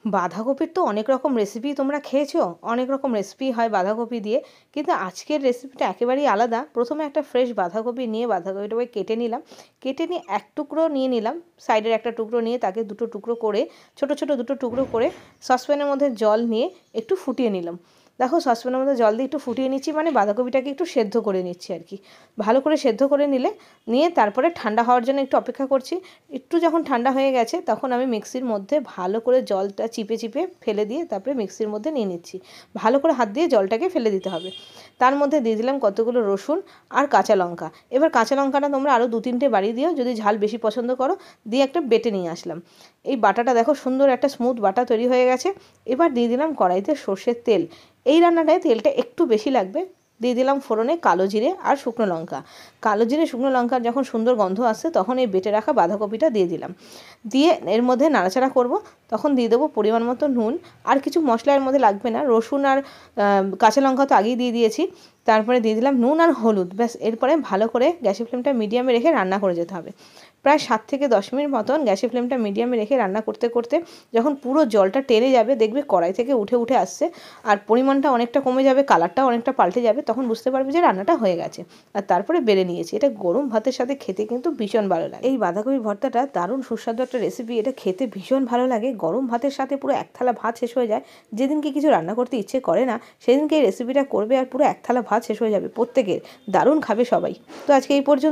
বাঁধাকপির তো অনেক রকম রেসিপি তোমরা খেয়েছো, অনেক রকম রেসিপি হয় বাঁধাকপি দিয়ে, কিন্তু আজকের রেসিপিটা একেবারেই আলাদা। প্রথমে একটা ফ্রেশ বাঁধাকপি নিয়ে বাঁধাকপিটাকে কেটে নিলাম, কেটে নিয়ে এক টুকরো নিয়ে নিলাম, সাইডের একটা টুকরো নিয়ে তাকে দুটো টুকরো করে ছোট ছোট দুটো টুকরো করে সসপ্যানের মধ্যে জল নিয়ে একটু ফুটিয়ে নিলাম। দেখো সসপ্যানের মধ্যে জল দিয়ে একটু ফুটিয়ে নিচ্ছি, মানে বাঁধাকপিটাকে একটু সেদ্ধ করে নিচ্ছি আর কি। ভালো করে সেদ্ধ করে নিয়ে তারপরে ঠান্ডা হওয়ার জন্য একটু অপেক্ষা করছি। একটু যখন ঠান্ডা হয়ে গেছে তখন আমি মিক্সির মধ্যে ভালো করে জলটা চিপে চিপে ফেলে দিয়ে তারপরে মিক্সির মধ্যে নিয়ে নিচ্ছি। ভালো করে হাত দিয়ে জলটাকে ফেলে দিতে হবে। তার মধ্যে দিয়ে দিলাম কতগুলো রসুন আর কাঁচা লঙ্কা। এবার কাঁচা লঙ্কাটা তোমরা আরও 2-3টে বাড়িয়ে দিও যদি ঝাল বেশি পছন্দ করো। দিয়ে একটা বেটে নিয়ে আসলাম। এই বাটাটা দেখো সুন্দর একটা স্মুথ বাটা তৈরি হয়ে গেছে। এবার দিয়ে দিলাম কড়াইতে সর্ষের তেল। এই রান্নাটায় তেলটা একটু বেশি লাগবে। দিয়ে দিলাম ফোড়নে কালো জিরে আর শুকনো লঙ্কা। কালো জিরে শুকনো লঙ্কার যখন সুন্দর গন্ধ আসছে তখন এই বেটে রাখা বাঁধাকপিটা দিয়ে দিলাম। দিয়ে এর মধ্যে নাড়াচাড়া করব। তখন দিয়ে দেবো পরিমাণ মতো নুন। আর কিছু মশলা এর মধ্যে লাগবে না, রসুন আর কাঁচা লঙ্কা তো আগেই দিয়ে দিয়েছি। তারপরে দিয়ে দিলাম নুন আর হলুদ, ব্যাস। এরপরে ভালো করে গ্যাসের ফ্লেমটা মিডিয়ামে রেখে রান্না করে যেতে হবে। প্রায় 7 থেকে 10 মিনিট মতন গ্যাসের ফ্লেমটা মিডিয়ামে রেখে রান্না করতে করতে যখন পুরো জলটা টেনে যাবে, দেখবে কড়াই থেকে উঠে উঠে আসছে আর পরিমাণটা অনেকটা কমে যাবে, কালারটাও অনেকটা পাল্টে যাবে, তখন বুঝতে পারবে যে রান্নাটা হয়ে গেছে। আর তারপরে বেড়ে নিয়েছি। এটা গরম ভাতের সাথে খেতে কিন্তু ভীষণ ভালো লাগে। এই বাঁধাকপি ভর্তাটা দারুণ সুস্বাদু একটা রেসিপি। এটা খেতে ভীষণ ভালো লাগে, গরম ভাতের সাথে পুরো এক থালা ভাত শেষ হয়ে যায়। যেদিনকে কিছু রান্না করতে ইচ্ছে করে না সেদিনকে এই রেসিপিটা করবে আর পুরো এক থালা ভাত শেষ হয়ে যাবে প্রত্যেকের। দারুণ খাবে সবাই। তো আজকে এই পর্যন্ত।